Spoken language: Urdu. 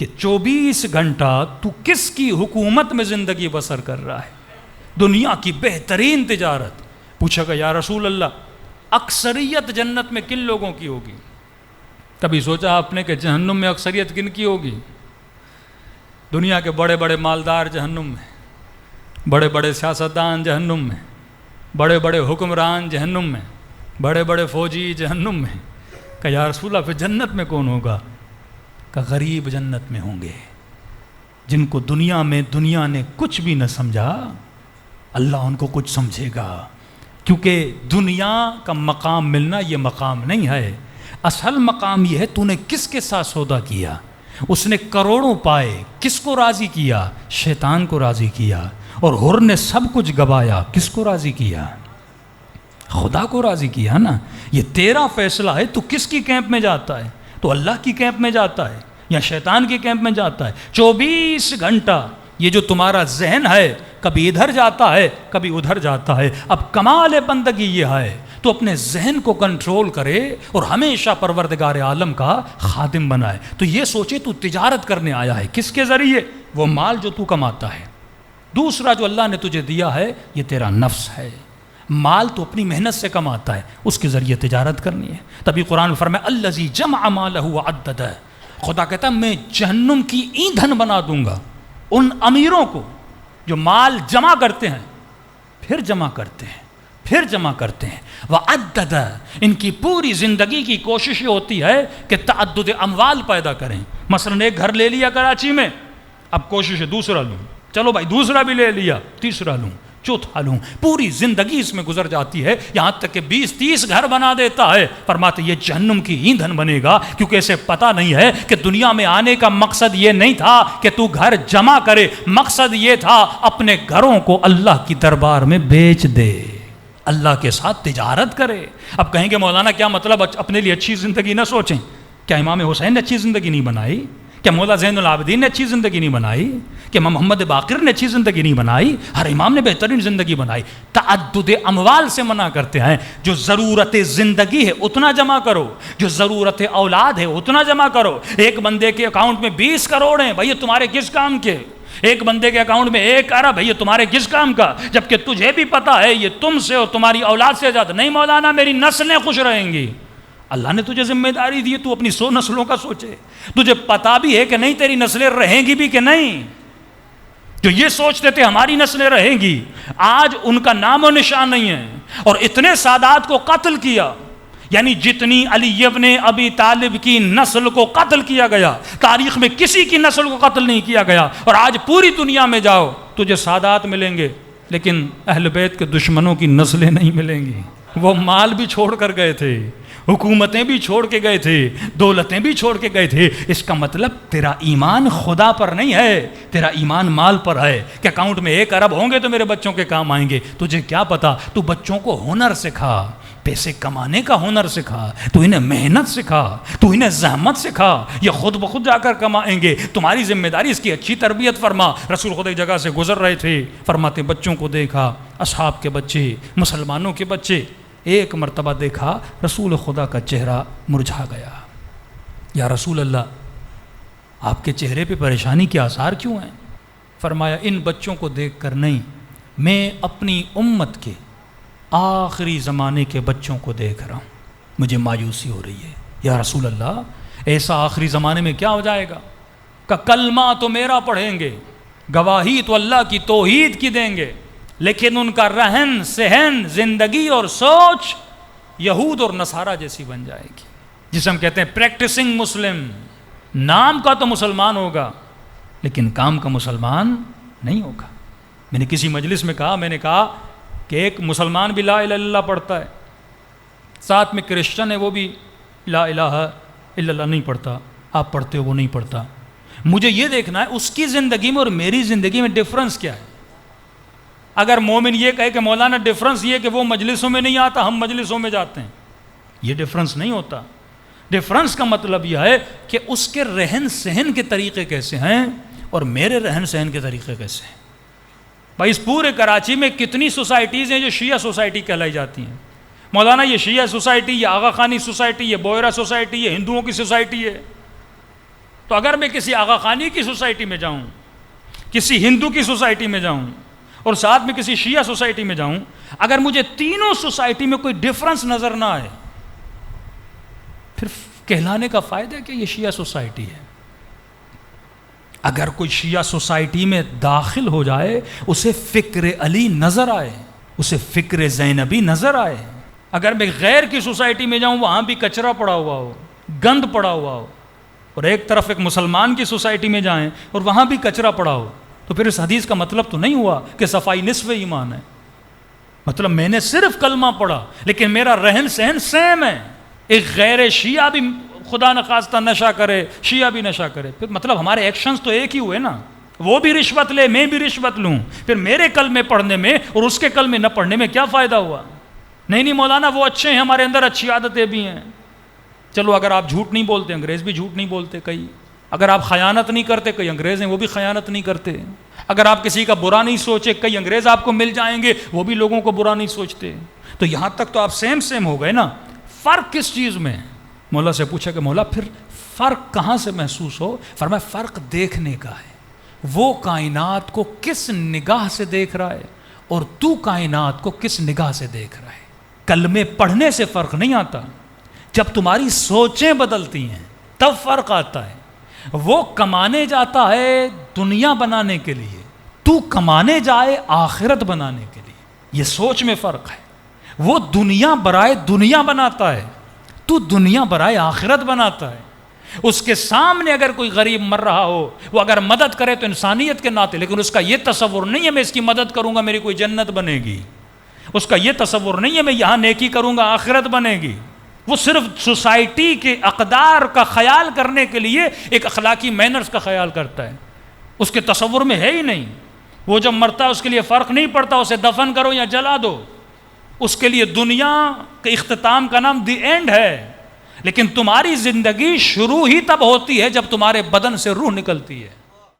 کہ 24 گھنٹہ تو کس کی حکومت میں زندگی بسر کر رہا ہے؟ دنیا کی بہترین تجارت. پوچھا کہ یا رسول اللہ اکثریت جنت میں کن لوگوں کی ہوگی؟ کبھی سوچا آپ نے کہ جہنم میں اکثریت کن کی ہوگی؟ دنیا کے بڑے بڑے مالدار جہنم میں، بڑے بڑے سیاستدان جہنم میں، بڑے بڑے حکمران جہنم میں، بڑے بڑے فوجی جہنم میں. کہ یا رسول اللہ پھر جنت میں کون ہوگا؟ کہ غریب جنت میں ہوں گے، جن کو دنیا نے کچھ بھی نہ سمجھا، اللہ ان کو کچھ سمجھے گا. کیونکہ دنیا کا مقام ملنا یہ مقام نہیں ہے. اصل مقام یہ ہے تو نے کس کے ساتھ سودا کیا. اس نے کروڑوں پائے، کس کو راضی کیا؟ شیطان کو راضی کیا. اور حر نے سب کچھ گوایا، کس کو راضی کیا؟ خدا کو راضی کیا نا. یہ تیرا فیصلہ ہے، تو کس کی کیمپ میں جاتا ہے؟ تو اللہ کی کیمپ میں جاتا ہے یا شیطان کی کیمپ میں جاتا ہے؟ 24 گھنٹہ یہ جو تمہارا ذہن ہے کبھی ادھر جاتا ہے کبھی ادھر جاتا ہے. اب کمال بندگی یہ ہے تو اپنے ذہن کو کنٹرول کرے اور ہمیشہ پروردگار عالم کا خادم بنائے. تو یہ سوچے تو تجارت کرنے آیا ہے، کس کے ذریعے؟ وہ مال جو تو کماتا ہے. دوسرا جو اللہ نے تجھے دیا ہے یہ تیرا نفس ہے. مال تو اپنی محنت سے کماتا ہے، اس کے ذریعے تجارت کرنی ہے. تبھی قرآن میں فرمایا الذی جمع مالہ وعددہ. خدا کہتا ہے میں جہنم کی ایندھن بنا دوں گا ان امیروں کو جو مال جمع کرتے ہیں، پھر جمع کرتے ہیں، پھر جمع کرتے ہیں. وعددہ، ان کی پوری زندگی کی کوشش یہ ہوتی ہے کہ تعدد اموال پیدا کریں. مثلا ایک گھر لے لیا کراچی میں، اب کوشش ہے دوسرا لوں، چلو بھائی دوسرا بھی لے لیا، تیسرا لوں، چوتھا لوں. پوری زندگی اس میں گزر جاتی ہے، یہاں تک کہ 20-30 گھر بنا دیتا ہے. فرماتے یہ جہنم کی ایندھن بنے گا، کیونکہ اسے پتہ نہیں ہے کہ دنیا میں آنے کا مقصد یہ نہیں تھا کہ تو گھر جمع کرے، مقصد یہ تھا اپنے گھروں کو اللہ کی دربار میں بیچ دے، اللہ کے ساتھ تجارت کرے. اب کہیں گے مولانا کیا مطلب اپنے لیے اچھی زندگی نہ سوچیں؟ کیا امام حسین نے اچھی زندگی نہیں بنائی؟ کیا مولا زین العابدین نے اچھی زندگی نہیں بنائی؟ کہ محمد باقر نے اچھی زندگی نہیں بنائی؟ ہر امام نے بہترین زندگی بنائی. تعدد اموال سے منع کرتے ہیں. جو ضرورت زندگی ہے اتنا جمع کرو، جو ضرورت اولاد ہے اتنا جمع کرو. ایک بندے کے اکاؤنٹ میں 20 کروڑ ہیں، بھائی تمہارے کس کام کے؟ ایک بندے کے اکاؤنٹ میں 1 ارب ہے، یہ تمہارے کس کام کا؟ جبکہ تجھے بھی پتا ہے یہ تم سے اور تمہاری اولاد سے زیادہ نہیں. مولانا میری نسلیں خوش رہیں گی. اللہ نے تجھے ذمہ داری دی، تو اپنی 100 نسلوں کا سوچے. تجھے پتا بھی ہے کہ نہیں تیری نسلیں رہیں گی بھی کہ نہیں. جو یہ سوچتے تھے ہماری نسلیں رہیں گی، آج ان کا نام و نشان نہیں ہے. اور اتنے سادات کو قتل کیا، یعنی جتنی علی ابن ابی طالب کی نسل کو قتل کیا گیا، تاریخ میں کسی کی نسل کو قتل نہیں کیا گیا. اور آج پوری دنیا میں جاؤ تجھے سادات ملیں گے، لیکن اہل بیت کے دشمنوں کی نسلیں نہیں ملیں گی. وہ مال بھی چھوڑ کر گئے تھے، حکومتیں بھی چھوڑ کے گئے تھے، دولتیں بھی چھوڑ کے گئے تھے. اس کا مطلب تیرا ایمان خدا پر نہیں ہے، تیرا ایمان مال پر ہے. کہ اکاؤنٹ میں 1 ارب ہوں گے تو میرے بچوں کے کام آئیں گے. تجھے کیا پتا؟ تو بچوں کو ہنر سکھا، پیسے کمانے کا ہنر سکھا، تو انہیں محنت سکھا، تو انہیں زحمت سکھا. یہ خود بخود جا کر کمائیں گے. تمہاری ذمہ داری اس کی اچھی تربیت فرما. رسول خدا ایک جگہ سے گزر رہے تھے، فرماتے بچوں کو دیکھا، اصحاب کے بچے، مسلمانوں کے بچے. ایک مرتبہ دیکھا رسول خدا کا چہرہ مرجھا گیا. یا رسول اللہ آپ کے چہرے پہ پریشانی کے آثار کیوں ہیں؟ فرمایا ان بچوں کو دیکھ کر نہیں، میں اپنی امت کے آخری زمانے کے بچوں کو دیکھ رہا ہوں، مجھے مایوسی ہو رہی ہے. یا رسول اللہ ایسا آخری زمانے میں کیا ہو جائے گا کہ کلمہ تو میرا پڑھیں گے، گواہی تو اللہ کی توحید کی دیں گے، لیکن ان کا رہن سہن، زندگی اور سوچ یہود اور نصارہ جیسی بن جائے گی، جسے ہم کہتے ہیں پریکٹسنگ مسلم. نام کا تو مسلمان ہوگا لیکن کام کا مسلمان نہیں ہوگا. میں نے کسی مجلس میں کہا، میں نے کہا کہ ایک مسلمان بھی لا الہ الا اللہ پڑھتا ہے، ساتھ میں کرسچن ہے وہ بھی لا الہ الا اللہ نہیں پڑھتا، آپ پڑھتے ہو وہ نہیں پڑھتا. مجھے یہ دیکھنا ہے اس کی زندگی میں اور میری زندگی میں ڈفرنس کیا ہے. اگر مومن یہ کہے کہ مولانا ڈفرنس یہ کہ وہ مجلسوں میں نہیں آتا، ہم مجلسوں میں جاتے ہیں، یہ ڈفرنس نہیں ہوتا. ڈفرنس کا مطلب یہ ہے کہ اس کے رہن سہن کے طریقے کیسے ہیں اور میرے رہن سہن کے طریقے کیسے ہیں. بھائی اس پورے کراچی میں کتنی سوسائٹیز ہیں جو شیعہ سوسائٹی کہلائی جاتی ہیں. مولانا یہ شیعہ سوسائٹی، یہ آغا خانی سوسائٹی، یہ بوئرا سوسائٹی، یہ ہندوؤں کی سوسائٹی ہے. تو اگر میں کسی آغا خانی کی سوسائٹی میں جاؤں، کسی ہندو کی سوسائٹی میں جاؤں اور ساتھ میں کسی شیعہ سوسائٹی میں جاؤں، اگر مجھے تینوں سوسائٹی میں کوئی ڈفرنس نظر نہ آئے، پھر کہلانے کا فائدہ ہے کہ یہ شیعہ سوسائٹی ہے۔ اگر کوئی شیعہ سوسائٹی میں داخل ہو جائے، اسے فکر علی نظر آئے، اسے فکر زینبی نظر آئے۔ اگر میں غیر کی سوسائٹی میں جاؤں، وہاں بھی کچرا پڑا ہوا ہو، گند پڑا ہوا ہو، اور ایک طرف ایک مسلمان کی سوسائٹی میں جائیں اور وہاں بھی کچرا پڑا ہو، تو پھر اس حدیث کا مطلب تو نہیں ہوا کہ صفائی نصف ایمان ہے۔ مطلب میں نے صرف کلمہ پڑھا لیکن میرا رہن سہن سیم ہے۔ ایک غیر شیعہ بھی خدا نخواستہ نشہ کرے، شیعہ بھی نشہ کرے، پھر مطلب ہمارے ایکشنز تو ایک ہی ہوئے نا۔ وہ بھی رشوت لے، میں بھی رشوت لوں، پھر میرے کلمے پڑھنے میں اور اس کے کلمے نہ پڑھنے میں کیا فائدہ ہوا؟ نہیں مولانا وہ اچھے ہیں، ہمارے اندر اچھی عادتیں بھی ہیں۔ چلو اگر آپ جھوٹ نہیں بولتے، انگریز بھی جھوٹ نہیں بولتے کئی۔ اگر آپ خیانت نہیں کرتے، کئی انگریز ہیں وہ بھی خیانت نہیں کرتے۔ اگر آپ کسی کا برا نہیں سوچے، کئی انگریز آپ کو مل جائیں گے وہ بھی لوگوں کو برا نہیں سوچتے۔ تو یہاں تک تو آپ سیم ہو گئے نا۔ فرق کس چیز میں؟ مولا سے پوچھا کہ مولا پھر فرق کہاں سے محسوس ہو؟ فرمایا فرق دیکھنے کا ہے۔ وہ کائنات کو کس نگاہ سے دیکھ رہا ہے اور تو کائنات کو کس نگاہ سے دیکھ رہا ہے۔ کلمے پڑھنے سے فرق نہیں آتا، جب تمہاری سوچیں بدلتی ہیں تب فرق آتا ہے۔ وہ کمانے جاتا ہے دنیا بنانے کے لیے، تو کمانے جائے آخرت بنانے کے لیے، یہ سوچ میں فرق ہے۔ وہ دنیا برائے دنیا بناتا ہے، تو دنیا برائے آخرت بناتا ہے۔ اس کے سامنے اگر کوئی غریب مر رہا ہو، وہ اگر مدد کرے تو انسانیت کے ناطے، لیکن اس کا یہ تصور نہیں ہے میں اس کی مدد کروں گا میری کوئی جنت بنے گی، اس کا یہ تصور نہیں ہے میں یہاں نیکی کروں گا آخرت بنے گی۔ وہ صرف سوسائٹی کے اقدار کا خیال کرنے کے لیے ایک اخلاقی مینرز کا خیال کرتا ہے، اس کے تصور میں ہے ہی نہیں۔ وہ جب مرتا ہے اس کے لیے فرق نہیں پڑتا اسے دفن کرو یا جلا دو، اس کے لیے دنیا کے اختتام کا نام دی اینڈ ہے۔ لیکن تمہاری زندگی شروع ہی تب ہوتی ہے جب تمہارے بدن سے روح نکلتی ہے۔